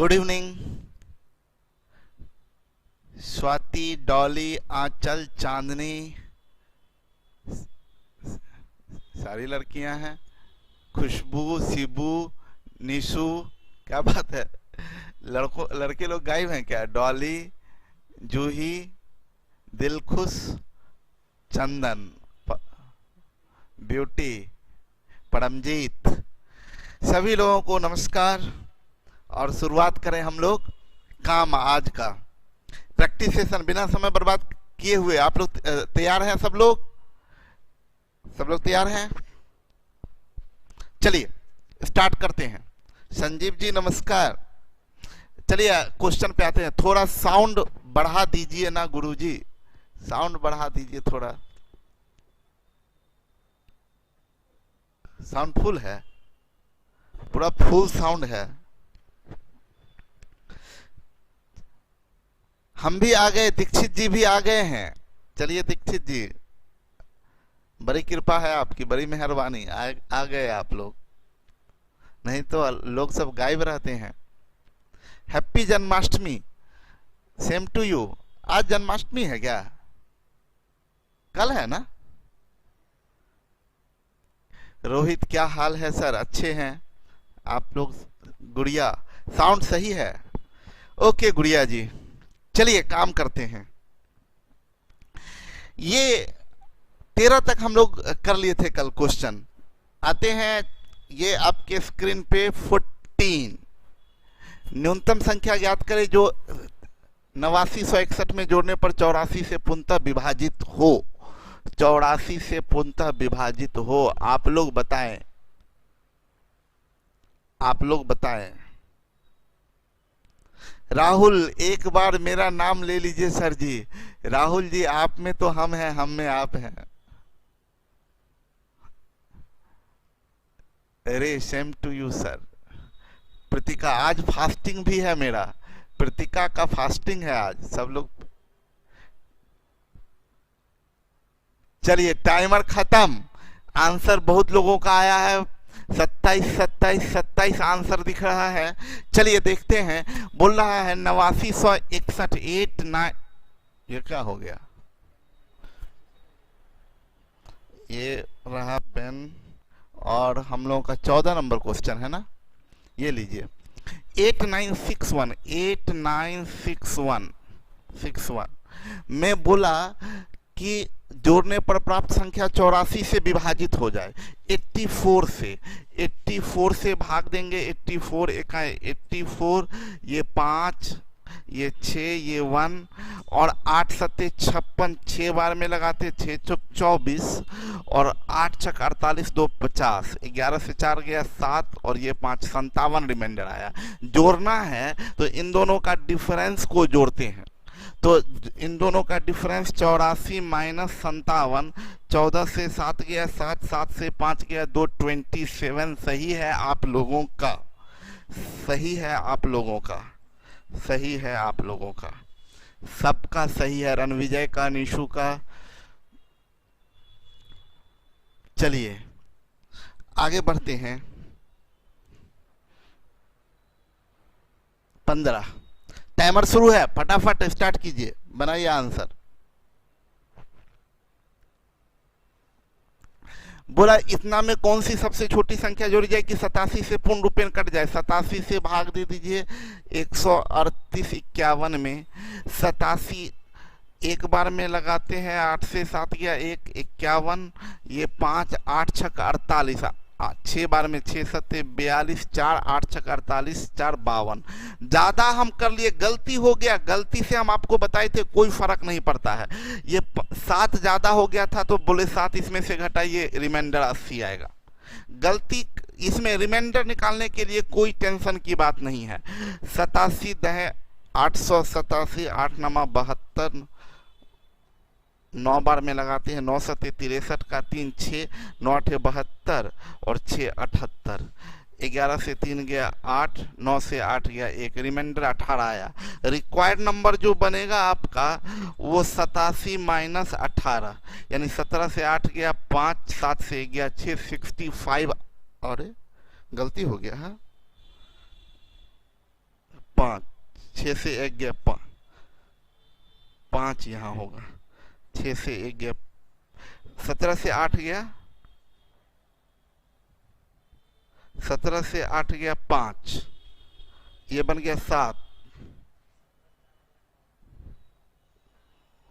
Good evening. Swati, Dolly, Anchal, Chandni, सारी लड़कियां हैं। खुशबू, शिबू, निशु, क्या बात है। लड़के लोग गायब हैं क्या? डॉली, जूही, दिलखुश, चंदन, ब्यूटी, परमजीत, सभी लोगों को नमस्कार। और शुरुआत करें हम लोग काम आज का प्रैक्टिस सेशन बिना समय बर्बाद किए हुए। आप लोग तैयार हैं? सब लोग तैयार हैं? चलिए स्टार्ट करते हैं। संजीव जी नमस्कार। चलिए क्वेश्चन पे आते हैं। थोड़ा साउंड बढ़ा दीजिए ना गुरुजी, साउंड बढ़ा दीजिए थोड़ा। साउंड फुल है, पूरा फुल साउंड है। हम भी आ गए, दीक्षित जी भी आ गए हैं। चलिए दीक्षित जी, बड़ी कृपा है आपकी, बड़ी मेहरबानी, आ गए आप लोग, नहीं तो लोग सब गायब रहते हैं। Happy Janmashtami, same to you. आज जन्माष्टमी है क्या? कल है ना? रोहित क्या हाल है सर? अच्छे हैं आप लोग? गुड़िया, साउंड सही है? ओके गुड़िया जी, चलिए काम करते हैं। ये 13 तक हम लोग कर लिए थे कल क्वेश्चन। आते हैं ये आपके स्क्रीन पे 14। न्यूनतम संख्या ज्ञात करें जो 8961 में जोड़ने पर 84 से पूर्णतः विभाजित हो। 84 से पूर्णतः विभाजित हो। आप लोग बताएं, आप लोग बताएं। राहुल, एक बार मेरा नाम ले लीजिए सर जी। राहुल जी, आप में तो हम हैं, हम में आप हैं। अरे same to you sir. Pratika, आज फास्टिंग भी है मेरा। प्रतिका का फास्टिंग है आज। सब लोग चलिए, टाइमर खत्म। आंसर बहुत लोगों का आया है। 27 27 27 आंसर दिख रहा है। चलिए देखते हैं। बोल रहा है 8961 89। ये क्या हो गया? ये रहा पेन। और हम लोगों का 14 नंबर क्वेश्चन है ना, ये लीजिए। 8961 8961 मैं बोला कि जोड़ने पर प्राप्त संख्या 84 से विभाजित हो जाए। 84 से भाग देंगे। 84 एका 84, ये 5, ये 6, ये 1 और 8 सत्ते 56, 6 बार में लगाते 6 चौक 24 और 8 छक 48, 2 50, 11 से 4 गया 7 और ये 5 57 रिमाइंडर आया। जोड़ना है तो इन दोनों का डिफरेंस को जोड़ते हैं। तो इन दोनों का डिफरेंस 84 माइनस 57, 14 से 7 गया 7, 7 से 5 गया 2, 27। सही है आप लोगों का, सही है आप लोगों का, सही है आप लोगों का, सबका सही है। रणविजय का, निशु का। चलिए आगे बढ़ते हैं। 15 टाइमर शुरू है, फटाफट स्टार्ट कीजिए, बनाइए आंसर। बोला इतना में कौन सी सबसे छोटी संख्या जोड़ी जाए कि 87 से पूर्ण रूपेण कट जाए। 87 से भाग दे दीजिए 138 51 में। 87 एक बार में लगाते हैं, 8 से 7 गया 1 51, ये 5 8 छक 48, 6 बार में 6 सत्ते 42, 4 8 छक 48, 4 52। ज्यादा हम कर लिए, गलती हो गया। गलती से हम आपको बताए थे कोई फर्क नहीं पड़ता है। ये 7 ज्यादा हो गया था तो बोले 7 इसमें से घटाइए, रिमाइंडर 80 आएगा। गलती इसमें रिमाइंडर निकालने के लिए कोई टेंशन की बात नहीं है। 87 दहे 887, 8 नमा 72, 9 बार में लगाते हैं 9 सत्ते 63 का 3 6, 9 8 72 और 6 78, 11 से 3 गया 8, 9 से 8 गया 1, रिमाइंडर 18 आया। रिक्वायर्ड नंबर जो बनेगा आपका वो 87 माइनस 18, यानी 17 से 8 गया 5, 7 से गया 6, 65। अरे गलती हो गया है, 5, 6 से 1 गया 5 यहाँ होगा, 6 से 1 गया, 17 से 8 गया, 17 से 8 गया 5, ये बन गया 7,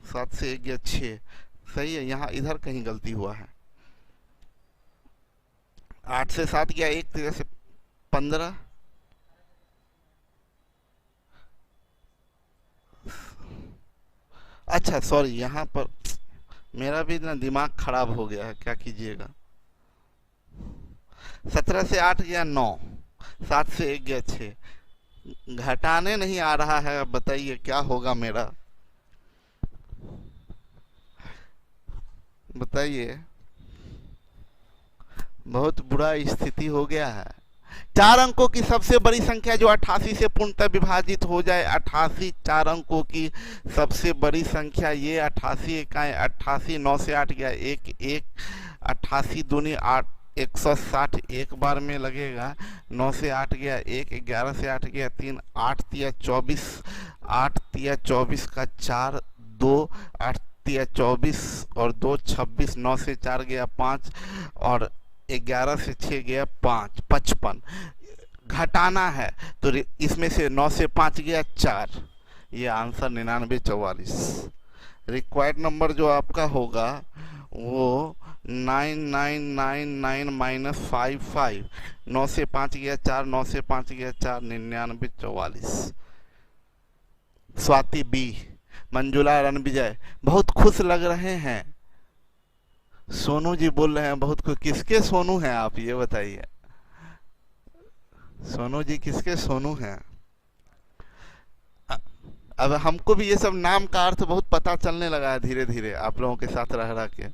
7 से 1 गया 6। सही है, यहाँ इधर कहीं गलती हुआ है। 8 से 7 गया 1, 13 से 15, अच्छा सॉरी, यहाँ पर मेरा भी ना दिमाग खराब हो गया है, क्या कीजिएगा। 17 से 8 गया 9, 7 से 1 गया 6, घटाने नहीं आ रहा है। अब बताइए क्या होगा मेरा, बताइए। बहुत बुरा स्थिति हो गया है। 4 अंकों की सबसे बड़ी संख्या जो 88 से पूर्णतः विभाजित हो जाए, 88 4 अंकों की सबसे बड़ी संख्या, ये 88 इकाई, 88, 9 से 8 गया 1 1, 88 दूनी 8, 160 एक बार में लगेगा। 9 से 8 गया 1, 11 से 8 गया 3, 8 तिया 24, 8 तिया 24 का 4, 2, 8 तिया 24 और 2 26, 9 से 4 गया 5 और 11 से 6 गया 5, 55। घटाना है तो इसमें से 9 से 5 गया 4, ये आंसर 9944। रिक्वायर्ड नंबर जो आपका होगा वो 9999 माइनस 55, 9 से 5 गया 4, 9 से 5 गया 4, 9944। स्वाति बी, मंजुला रणविजय बहुत खुश लग रहे हैं। सोनू जी बोल रहे हैं बहुत खुश। किसके सोनू हैं आप ये बताइए, सोनू जी किसके सोनू हैं? अब हमको भी ये सब नाम का अर्थ बहुत पता चलने लगा है धीरे धीरे आप लोगों के साथ रह रह के।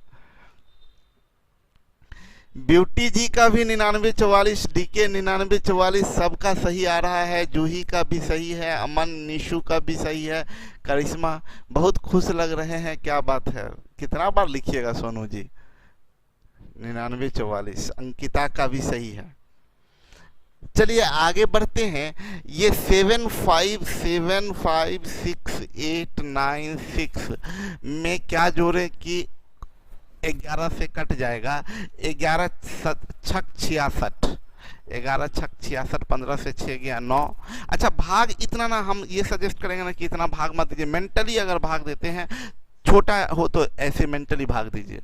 ब्यूटी जी का भी 9944, डीके 9944, सबका सही आ रहा है। जूही का भी सही है, अमन निशु का भी सही है, करिश्मा बहुत खुश लग रहे हैं। क्या बात है, कितना बार लिखिएगा सोनू जी। 9944, अंकिता का भी सही है। चलिए आगे बढ़ते हैं। ये 757686 में क्या जोड़े कि 11 से कट जाएगा। 11 छक 66, 11 छक 66, 15 से 6 गया 9। अच्छा भाग इतना ना, हम ये सजेस्ट करेंगे ना कि इतना भाग मत दीजिए। मेंटली अगर भाग देते हैं, छोटा हो तो ऐसे मेंटली भाग दीजिए।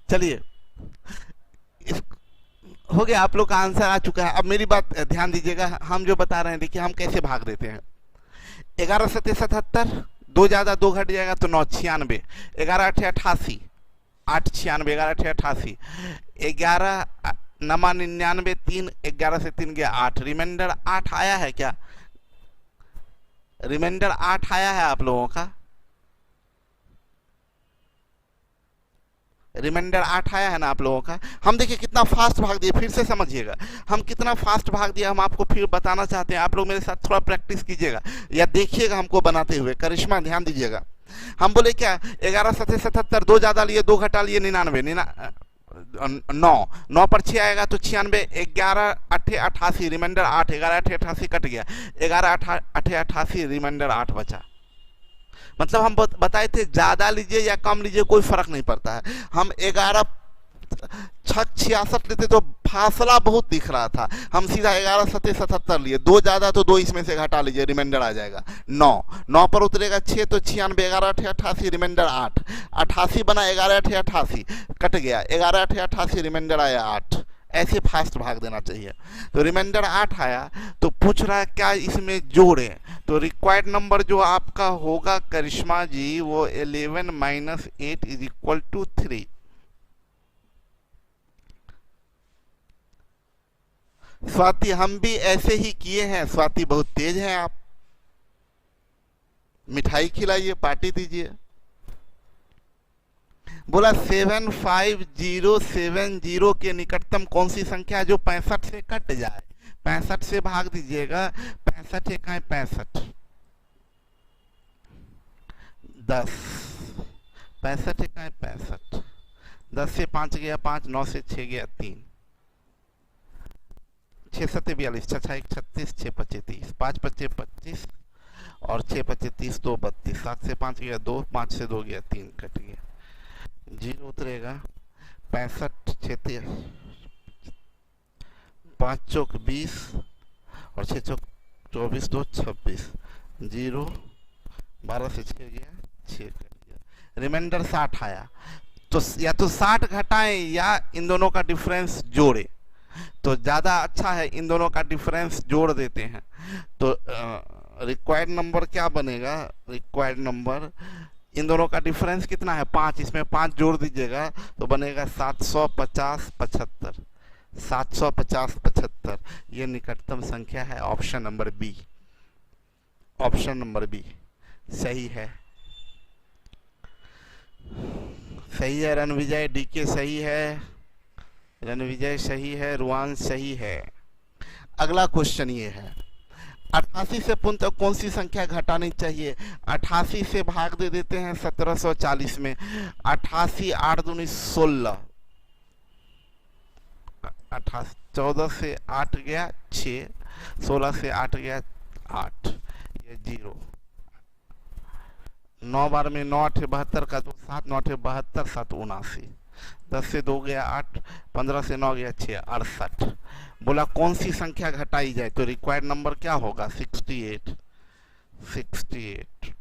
चलिए हो गया, आप लोग का आंसर आ चुका है। अब मेरी बात ध्यान दीजिएगा, हम जो बता रहे हैं देखिए हम कैसे भाग देते हैं। 11 सत्ते 77, 2 ज़्यादा 2 घट जाएगा तो 9 96, 11 अठे 88, 8 96, 11 अठे 88, 11 नमा 99, 3, 11 से 3 गया 8, रिमाइंडर 8 आया है क्या? रिमाइंडर 8 आया है आप लोगों का? रिमाइंडर 8 आया है ना आप लोगों का? हम देखिए कितना फास्ट भाग दिए, फिर से समझिएगा हम कितना फास्ट भाग दिया। हम आपको फिर बताना चाहते हैं, आप लोग मेरे साथ थोड़ा प्रैक्टिस कीजिएगा या देखिएगा हमको बनाते हुए। करिश्मा ध्यान दीजिएगा, हम बोले क्या 11 सत्ते 77, 2 ज़्यादा लिए 2 घटा लिए 99, 9 पर 6 आएगा तो 96, 11 अठे 88, रिमाइंडर 8, 11 अठे 88 कट गया, 11 अठे 88, रिमाइंडर 8 बचा। मतलब हम बताए थे ज़्यादा लीजिए या कम लीजिए कोई फर्क नहीं पड़ता है। हम 11 छक 66 लेते तो फासला बहुत दिख रहा था, हम सीधा 11 सत्ते 77 लिए, 2 ज़्यादा तो 2 इसमें से घटा लीजिए, रिमाइंडर आ जाएगा 9 पर उतरेगा 6 तो 96, 11 अठे 88, रिमाइंडर 8, 88 बना, 11 अठे 88 कट गया, 11 अठे 88, रिमाइंडर आया 8। ऐसे फास्ट भाग देना चाहिए। तो रिमाइंडर 8 आया तो पूछ रहा है क्या इसमें जोड़ें, तो रिक्वायर्ड नंबर जो आपका होगा करिश्मा जी वो 11 minus 8 is equal to 3। Swati हम भी ऐसे ही किए हैं, स्वाति बहुत तेज हैं आप। मिठाई खिलाइए, पार्टी दीजिए। बोला 75070 के निकटतम कौन सी संख्या है जो 65 से कट जाए। 65 से भाग दीजिएगा, 65 इकाई 65, 10, 65 इकाई 65, 10 से 5 गया 5, 9 से 6 गया 3, 6 7 42, 6 1 36, 6 5 30, 5 5 25 और 6 5 30, 2 32, 7 से 5 गया 2, 5 से 2 गया 3, कट गया, जीरो उतरेगा। 65 6 5 चौक 20 और 6 चौक 24, 2 26, जीरो, 12 से 6 गया 6, कट गया, रिमाइंडर 60 आया। तो या तो 60 घटाएं या इन दोनों का डिफरेंस जोड़े, तो ज़्यादा अच्छा है इन दोनों का डिफरेंस जोड़ देते हैं। तो रिक्वायर्ड नंबर क्या बनेगा, रिक्वायर्ड नंबर इन दोनों का डिफरेंस कितना है 5, इसमें 5 जोड़ दीजिएगा तो बनेगा 750 75, 750 75, ये निकटतम संख्या है। Option number B, option number B सही है, सही है। रणविजय डीके सही है, रणविजय सही है, रुआन सही है। अगला क्वेश्चन ये है 88 से पुनः कौन सी संख्या घटानी चाहिए। 88 से भाग दे देते हैं 1740 में, 88 8 दूनी 16, 88 14 से 8 गया 6, 16 से 8 गया 8, ये जीरो, 9 बार में 9 8 72 का 2 7, 9 8 72, 7 79, 10 से 2 गया 8, 15 से 9 गया 6, 68। बोला कौन सी संख्या घटाई जाए, तो रिक्वायर्ड नंबर क्या होगा 68, 68।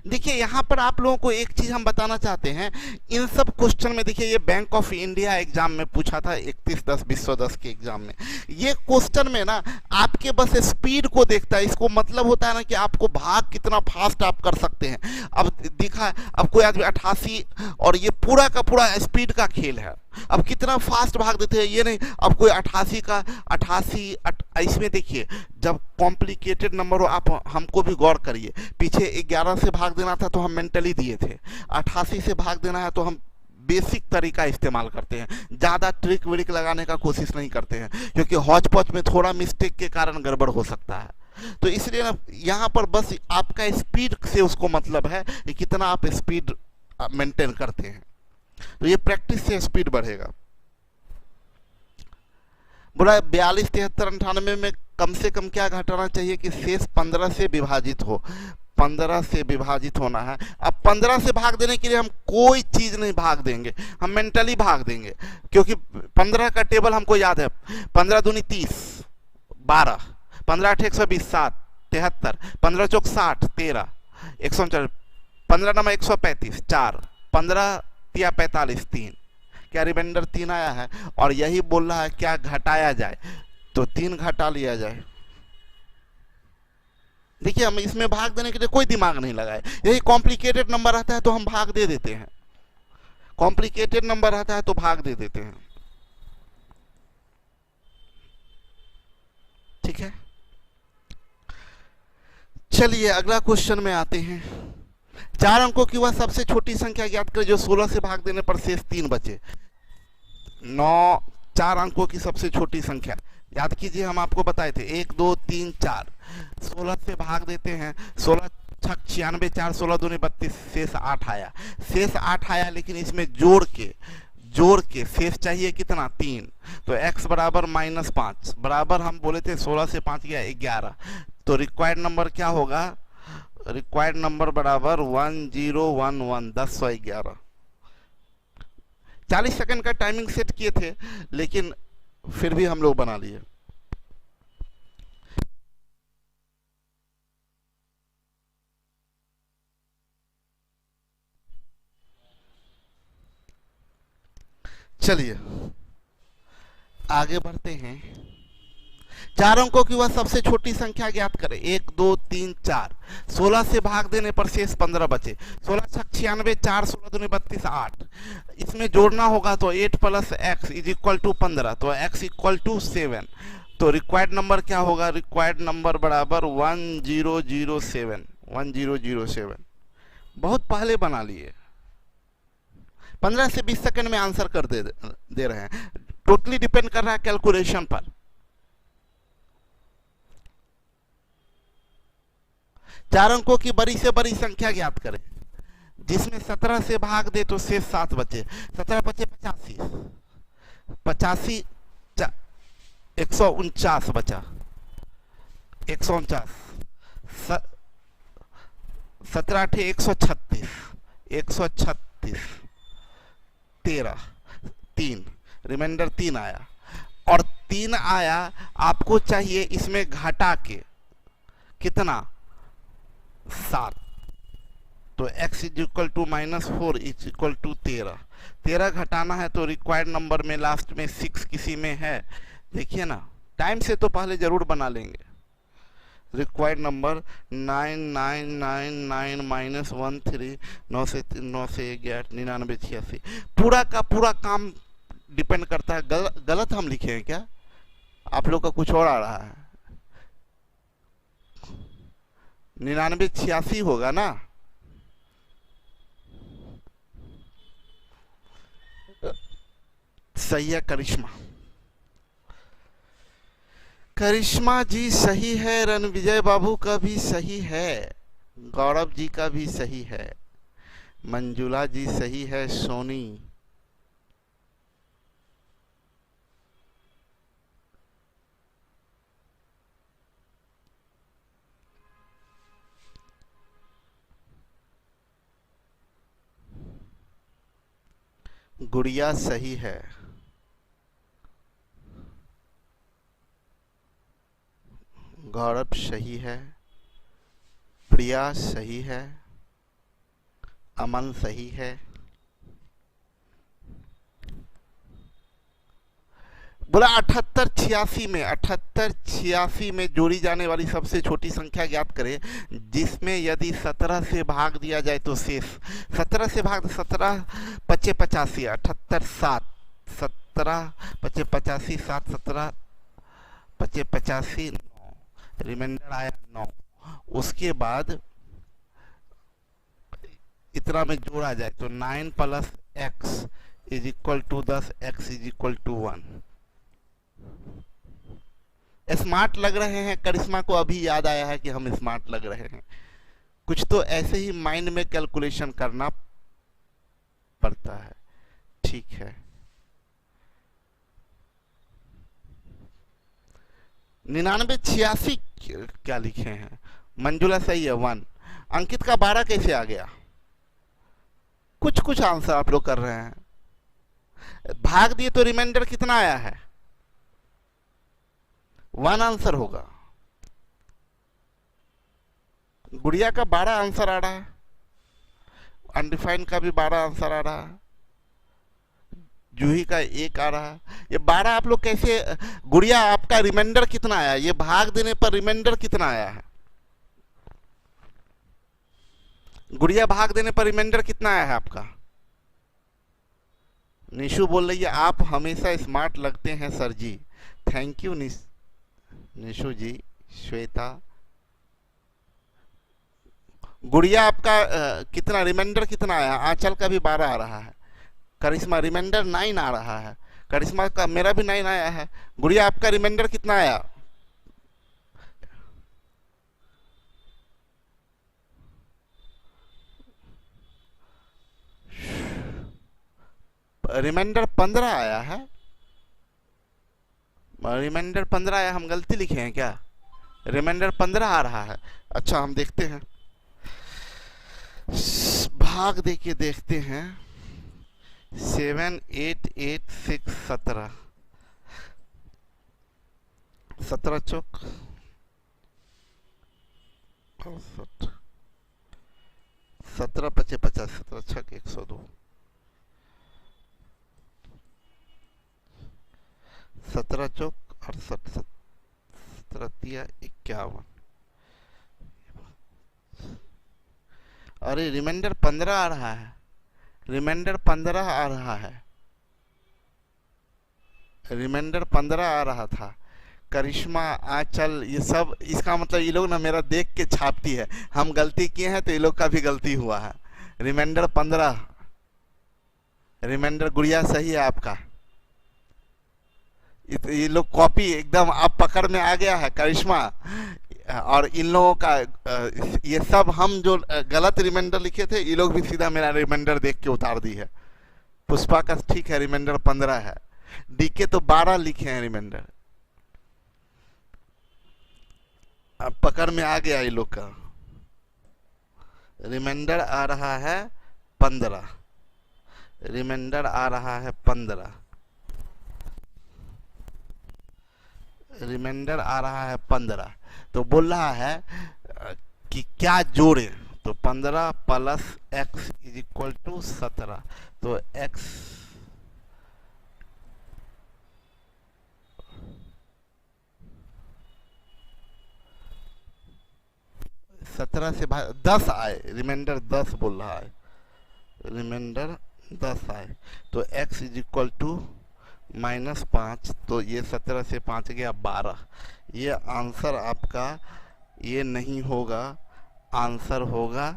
देखिए यहाँ पर आप लोगों को एक चीज हम बताना चाहते हैं, इन सब क्वेश्चन में देखिए ये बैंक ऑफ इंडिया एग्जाम में पूछा था 31/10/2010 के एग्जाम में। ये क्वेश्चन में ना आपके बस स्पीड को देखता है, इसको मतलब होता है ना कि आपको भाग कितना फास्ट आप कर सकते हैं। अब दिखा, अब कोई आदमी 88 और ये पूरा का पूरा स्पीड का खेल है, अब कितना फास्ट भाग देते हैं ये नहीं। अब कोई 88 का 88 इसमें देखिए जब कॉम्प्लिकेटेड नंबर हो, आप हमको भी गौर करिए, पीछे 11 से भाग देना था तो हम मेंटली दिए थे, 88 से भाग देना है तो हम बेसिक तरीका इस्तेमाल करते हैं, ज़्यादा ट्रिक विक लगाने का कोशिश नहीं करते हैं, क्योंकि हौच पौच में थोड़ा मिस्टेक के कारण गड़बड़ हो सकता है। तो इसलिए ना यहाँ पर बस आपका स्पीड से उसको मतलब है कि कितना आप स्पीड मेंटेन करते हैं, तो ये प्रैक्टिस से स्पीड बढ़ेगा। बोला 42 73 98 में कम से कम क्या घटाना चाहिए कि शेष 15 से विभाजित हो, 15 से विभाजित होना है। अब 15 से भाग देने के लिए हम कोई चीज नहीं भाग देंगे, हम मेंटली भाग देंगे, क्योंकि 15 का टेबल हमको याद है, 15 दूनी 30 12, 15 8 120 7 73, 15 चौक 60 13, 140, 15 नंबर 135 4, 15 या 45 3, क्या रिमाइंडर 3 आया है, और यही बोल रहा है क्या घटाया जाए, तो 3 घटा लिया जाए। देखिए हम इसमें भाग देने के लिए कोई दिमाग नहीं लगाए, यही कॉम्प्लिकेटेड नंबर आता है तो हम भाग दे देते हैं, कॉम्प्लिकेटेड नंबर आता है तो भाग दे देते हैं। ठीक है, चलिए अगला क्वेश्चन में आते हैं। 4 अंकों की वह सबसे छोटी संख्या ज्ञात करें जो 16 से भाग देने पर शेष 3 बचे। 9 4 अंकों की सबसे छोटी संख्या याद कीजिए, हम आपको बताए थे 1 2 3 4, 16 से भाग देते हैं, 16 छक 96 4 16 दूनी 32, शेष 8 आया, शेष 8 आया, लेकिन इसमें जोड़ के शेष चाहिए कितना 3, तो x बराबर -5 बराबर हम बोले थे 16 से 5 गया 11, तो रिक्वायर्ड नंबर क्या होगा, रिक्वायर्ड नंबर बराबर 1011 1011। 40 सेकंड का टाइमिंग सेट किए थे, लेकिन फिर भी हम लोग बना लिए। चलिए आगे बढ़ते हैं। 4 अंकों की वह सबसे छोटी संख्या ज्ञात करें। 1 2 3 4, 16 से भाग देने पर शेष 15 बचे। 16 छक 96 4 16 दूनी 32 8, इसमें जोड़ना होगा तो 8 + x = 15, तो x = 7, तो रिक्वायर्ड नंबर क्या होगा? रिक्वायर्ड नंबर बराबर 1007। 1007 बहुत पहले बना लिए, 15 से 20 सेकंड में आंसर कर दे रहे हैं। टोटली डिपेंड कर रहा है कैलकुलेशन पर। चार अंकों की बड़ी से बड़ी संख्या ज्ञात करें जिसमें 17 से भाग दे तो शेष 7 बचे। 17 बचे 85, 85 149 बचा, 149, 17 8 136, 136, 13, 3 रिमाइंडर 3 आया, और 3 आया। आपको चाहिए इसमें घटा के कितना? 7। तो x is equal to -4 is equal to 13। 13 घटाना है तो रिक्वायर्ड नंबर में लास्ट में 6 किसी में है, देखिए ना। टाइम से तो पहले जरूर बना लेंगे। रिक्वायर्ड नंबर 9999 -13, 9 से 11 99 86। पूरा का पूरा काम डिपेंड करता है। गलत हम लिखे हैं क्या? आप लोग का कुछ और आ रहा है। 99 86 होगा ना। सही है करिश्मा। करिश्मा जी सही है, रणविजय बाबू का भी सही है, गौरव जी का भी सही है, मंजुला जी सही है, सोनी। गुड़िया सही है, गौरव सही है, प्रिया सही है, अमन सही है। बोला 78 86 में, 78 86 में जोड़ी जाने वाली सबसे छोटी संख्या ज्ञात करें जिसमें यदि 17 से भाग दिया जाए तो शेष। 17 से भाग 17 25 85, 78 7, 17 25 85 7, 17 25 85 9, रिमाइंडर आया 9। उसके बाद इतना में जोड़ा जाए तो 9 + x is equal to 10, x is equal to 1। Smart लग रहे हैं। करिश्मा को अभी याद आया है कि हम स्मार्ट लग रहे हैं। कुछ तो ऐसे ही माइंड में कैलकुलेशन करना पड़ता है। ठीक है। 99 86 क्या लिखे हैं? मंजुला सही है 1। अंकित का 12 कैसे आ गया? कुछ कुछ आंसर आप लोग कर रहे हैं। भाग दिए तो रिमाइंडर कितना आया है? 1 आंसर होगा। गुड़िया का 12 आंसर आ रहा है, अनडिफाइंड का भी 12 आंसर आ रहा है, जूही का 1 आ रहा है। ये 12 आप लोग कैसे? गुड़िया आपका रिमाइंडर कितना आया? ये भाग देने पर रिमाइंडर कितना आया है? गुड़िया भाग देने पर रिमाइंडर कितना आया है आपका? निशु बोल रही है आप हमेशा स्मार्ट लगते हैं sir ji. Thank you Nishu ji. Shweta, Gudiya आपका कितना रिमाइंडर कितना आया? आंचल का भी 12 आ रहा है। करिश्मा रिमाइंडर 9 आ रहा है। करिश्मा का मेरा भी 9 आया है। गुड़िया आपका रिमाइंडर कितना आया? रिमाइंडर 15 आया है। रिमाइंडर 15 आया, हम गलती लिखे हैं क्या? रिमाइंडर 15 आ रहा है। अच्छा हम देखते हैं, भाग दे के देखते हैं। 7 8 8 6 17, 17 चौक 17 25 50, 17 छक 102, 17 चौक 68, 17 तिया 51। अरे रिमाइंडर 15 आ रहा है। रिमाइंडर 15 आ रहा है। रिमाइंडर 15 आ रहा था। करिश्मा, आंचल, ये सब, इसका मतलब ये लोग ना मेरा देख के छापती है। हम गलती किए हैं तो ये लोग का भी गलती हुआ है। रिमाइंडर 15, रिमाइंडर गुड़िया सही है आपका। ये लोग कॉपी एकदम आप पकड़ में आ गया है करिश्मा। और इन लोगों का ये सब हम जो गलत रिमाइंडर लिखे थे, ये लोग भी सीधा मेरा रिमाइंडर देख के उतार दी है। पुष्पा का ठीक है, रिमाइंडर 15 है। डीके तो 12 लिखे हैं रिमाइंडर। अब पकड़ में आ गया ये लोग का। रिमाइंडर आ रहा है 15, रिमाइंडर आ रहा है 15, रिमाइंडर आ रहा है 15। तो बोल रहा है कि क्या जोड़े, तो 15 plus x is equal to 17। तो x 17 से 10 आए, रिमाइंडर 10 बोल रहा है, रिमाइंडर 10 आए। तो x इज इक्वल टू -5। तो ये 17 से 5 गया 12। ये आंसर आपका ये नहीं होगा, आंसर होगा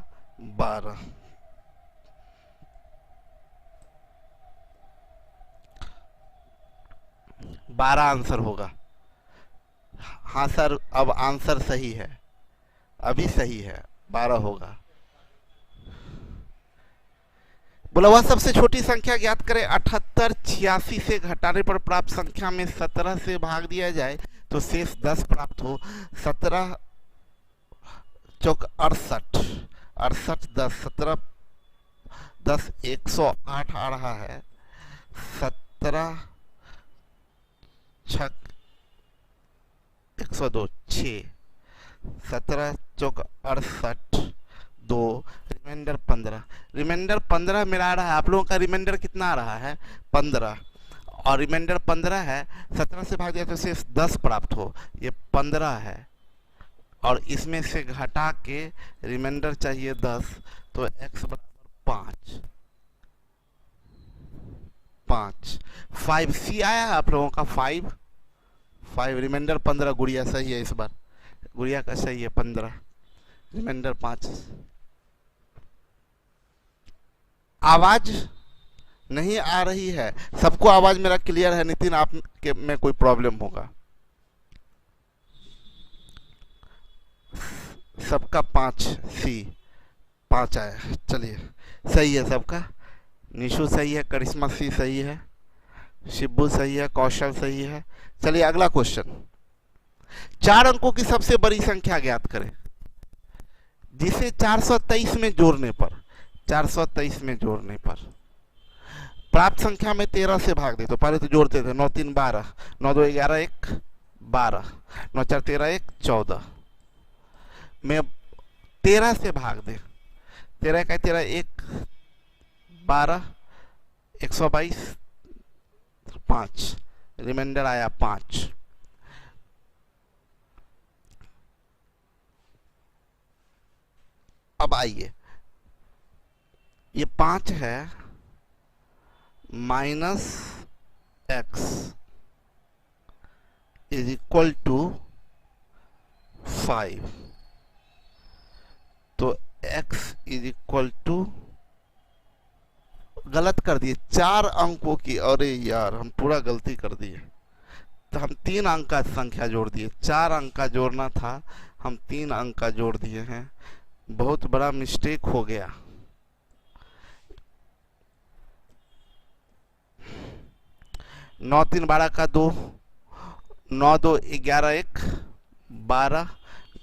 12। आंसर होगा। हाँ सर, अब आंसर सही है, अभी सही है, 12 होगा। बोला वह सबसे छोटी संख्या ज्ञात करें। 78 86 से घटाने पर प्राप्त संख्या में 17 से भाग दिया जाए तो शेष 10 प्राप्त हो। 17 चौक 68, 68 10, 17 10 108 आ रहा है। 17 छक 102 6, 17 चौक 68 2, रिमाइंडर 15। रिमाइंडर 15 मेरा आ रहा है। आप लोगों का रिमाइंडर कितना आ रहा है? 15। और रिमाइंडर 15 है, 17 से भाग दिया तो सिर्फ 10 प्राप्त हो। ये 15 है और इसमें से घटा के रिमाइंडर चाहिए 10। तो x बराबर 5। 5 सी आया है आप लोगों का 5 रिमाइंडर 15। गुड़िया सही है, इस बार गुड़िया का सही है 15, रिमाइंडर 5। आवाज नहीं आ रही है सबको? आवाज मेरा क्लियर है? नितिन, आप के में कोई प्रॉब्लम होगा? सबका 5 सी 5 आया। चलिए सही है सबका। निशु सही है, करिश्मा सी सही है, शिब्बू सही है, कौशल सही है। चलिए अगला क्वेश्चन। 4 अंकों की सबसे बड़ी संख्या ज्ञात करें जिसे 423 में जोड़ने पर, 423 में जोड़ने पर प्राप्त संख्या में 13 से भाग दे। तो पहले तो जोड़ते थे 9 3 12, 9 2 11 1 12, 9 4 13 1 14 में 13 से भाग दे। 13 का 13 1 12, 122 5, रिमाइंडर आया 5। अब आइए, ये 5 है minus x is equal to 5। तो x इज इक्वल टू, गलत कर दिए 4 अंकों की। अरे यार, हम पूरा गलती कर दिए। तो हम 3 अंक का संख्या जोड़ दिए। 4 अंक का जोड़ना था, हम 3 अंक का जोड़ दिए हैं। बहुत बड़ा मिस्टेक हो गया। नौ 3 12 का 2, 9 2 11 1 12,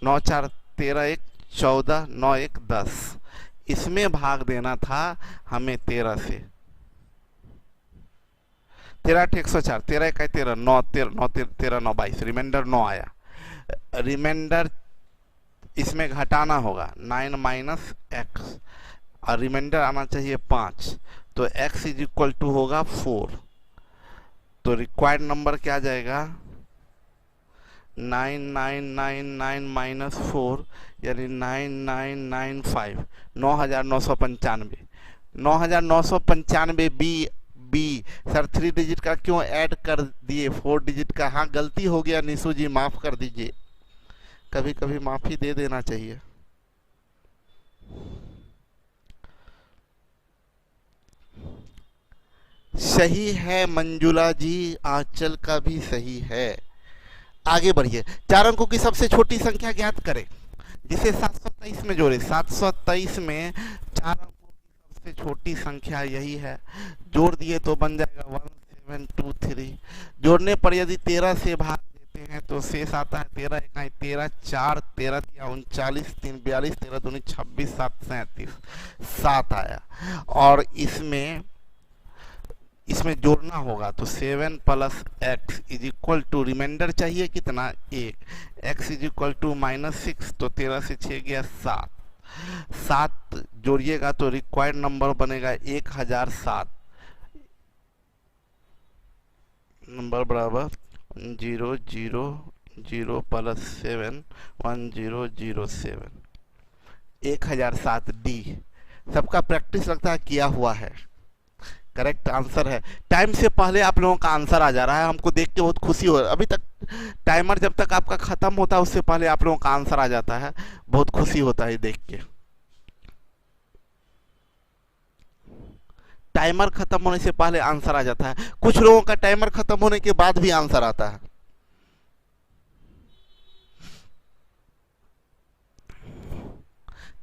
9 4 13 1 14, 9 1 10। इसमें भाग देना था हमें 13 से। 13 8 104, 13 1 13, 9 13 9 22, रिमाइंडर 9 आया। रिमाइंडर इसमें घटाना होगा 9 माइनस एक्स और रिमाइंडर आना चाहिए 5। तो x इज इक्वल टू होगा 4। तो रिक्वायर्ड नंबर क्या आ जाएगा? 9999 माइनस 4 यानी 9995, 9995। 9995 बी। सर 3 डिजिट का क्यों ऐड कर दिए 4 डिजिट का? हाँ गलती हो गया निशु जी, माफ कर दीजिए, कभी कभी माफी दे देना चाहिए। सही है मंजुला जी, आंचल का भी सही है। आगे बढ़िए, 4 अंकों की सबसे छोटी संख्या ज्ञात करें जिसे 723 में जोड़े। 723 में 4 अंकों की सबसे छोटी संख्या यही है, जोड़ दिए तो बन जाएगा 1723। जोड़ने पर यदि 13 से भाग देते हैं तो शेष आता है 13 इकाई 13, 4 13 39, 3 42, 13 दूनी 26, 7 37, 7 आया। और इसमें जोड़ना होगा तो 7 plus x is equal to, reminder चाहिए कितना 1, एक्स इज इक्वल टू -6, तो 13 से 6 गया 7, 7 जोड़िएगा तो रिक्वायर्ड नंबर बनेगा 1007, नंबर बराबर 000 प्लस 7 1007, 1007 डी। सबका प्रैक्टिस लगता है किया हुआ है, करेक्ट आंसर है। टाइम से पहले आप लोगों का आंसर आ जा रहा है, हमको देख के बहुत खुशी हो रहा है। अभी तक टाइमर जब तक आपका खत्म होता है उससे पहले आप लोगों का आंसर आ जाता है, बहुत खुशी होता है देख के। टाइमर खत्म होने से पहले आंसर आ जाता है, कुछ लोगों का टाइमर खत्म होने के बाद भी आंसर आता है।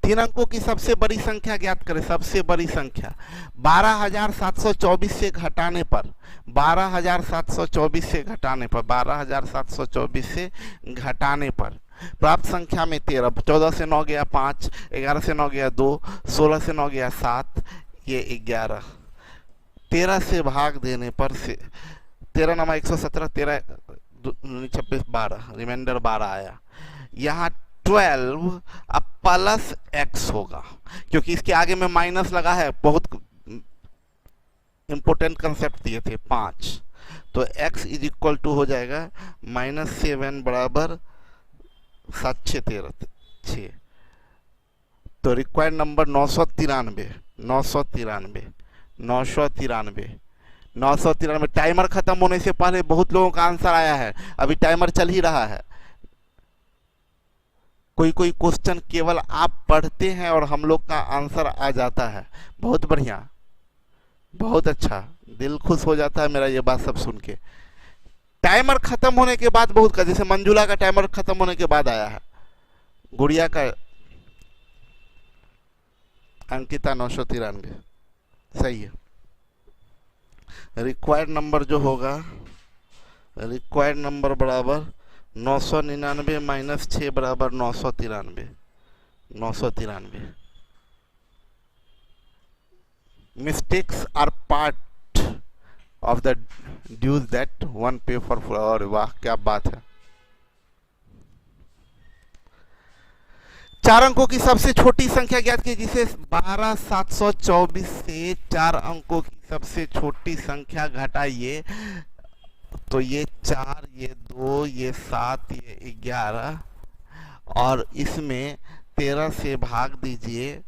तीन अंकों की सबसे बड़ी संख्या ज्ञात करें। सबसे बड़ी संख्या 12724 से घटाने पर, 12724 से घटाने पर, 12724 से घटाने पर प्राप्त संख्या में 13, 14 से 9 गया 5, 11 से 9 गया 2, 16 से 9 गया 7, ये 11, 13 से भाग देने पर से 13 नमा 117, 13 26 12, रिमाइंडर 12 आया। यहाँ 12 अब प्लस एक्स होगा, क्योंकि इसके आगे में माइनस लगा है, बहुत इंपोर्टेंट कंसेप्ट दिए थे 5, तो x इज इक्वल टू हो जाएगा -7 बराबर 7 6 13 6, तो रिक्वायर्ड नंबर 993। टाइमर खत्म होने से पहले बहुत लोगों का आंसर आया है, अभी टाइमर चल ही रहा है। कोई कोई क्वेश्चन केवल आप पढ़ते हैं और हम लोग का आंसर आ जाता है। बहुत बढ़िया, बहुत अच्छा, दिल खुश हो जाता है मेरा ये बात सब सुन के। टाइमर खत्म होने के बाद बहुत का, जैसे मंजुला का टाइमर खत्म होने के बाद आया है, गुड़िया का अंकिता 993 सही है। रिक्वायर्ड नंबर जो होगा, रिक्वायर्ड नंबर बराबर 999 माइनस 6 बराबर 993, 993। Mistakes are part of the dues that one pay for. और वाह क्या बात है। 4 अंकों की सबसे छोटी संख्या ज्ञात की जिसे 12724 से 4 अंकों की सबसे छोटी संख्या घटाइए, तो ये 4, ये 2, ये 7, ये 11 और इसमें 13 से भाग दीजिए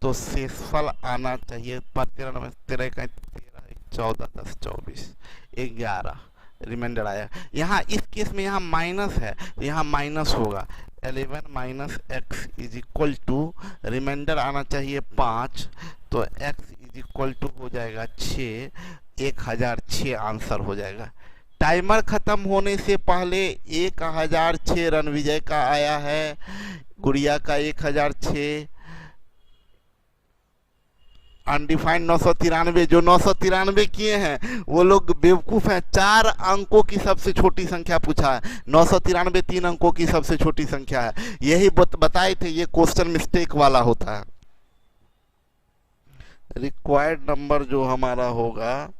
तो शेषफल आना चाहिए। 13 13 का 13, 14 10 24 11 रिमाइंडर आया। यहाँ इस केस में यहाँ माइनस है, यहाँ माइनस होगा 11 minus x is equal to, reminder आना चाहिए 5, तो एक्स इज इक्वल टू हो जाएगा 6, 1006 आंसर हो जाएगा। टाइमर खत्म होने से पहले 1006 रणविजय का आया है, गुड़िया का 1006, अनडिफाइंड 993। जो 993 किए हैं वो लोग बेवकूफ़ हैं। 4 अंकों की सबसे छोटी संख्या पूछा है, 993 3 अंकों की सबसे छोटी संख्या है। यही बताए थे, ये क्वेश्चन मिस्टेक वाला होता है। रिक्वायर्ड नंबर जो हमारा होगा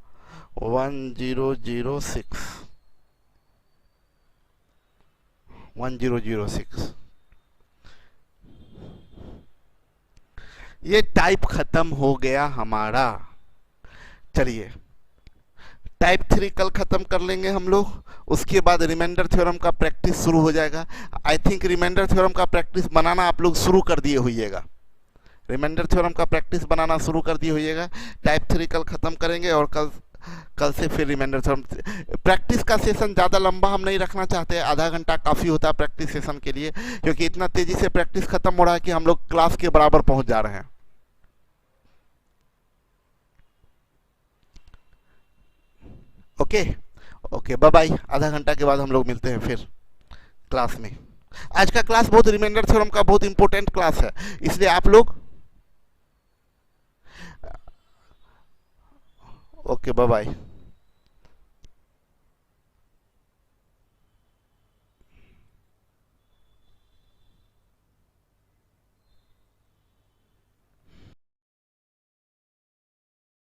1006। ये टाइप खत्म हो गया हमारा। चलिए टाइप 3 कल खत्म कर लेंगे हम लोग, उसके बाद रिमाइंडर थ्योरम का प्रैक्टिस शुरू हो जाएगा। आई थिंक रिमाइंडर थ्योरम का प्रैक्टिस बनाना आप लोग शुरू कर दिए होइएगा, रिमाइंडर थ्योरम का प्रैक्टिस बनाना शुरू कर दिए होइएगा। टाइप 3 कल खत्म करेंगे और कल कल से फिर रिमाइंडर थ्योरम। प्रैक्टिस का सेशन ज़्यादा लंबा हम नहीं रखना चाहते, आधा घंटा काफ़ी होता है प्रैक्टिस सेशन के लिए, क्योंकि इतना तेज़ी से प्रैक्टिस खत्म हो रहा है कि हम लोग क्लास के बराबर पहुंच जा रहे हैं। Okay okay, bye bye. आधा घंटा के बाद हम लोग मिलते हैं फिर क्लास में। आज का क्लास बहुत रिमाइंडर थ्योरम का बहुत इंपॉर्टेंट क्लास है, इसलिए आप लोग ओके बाय बाय।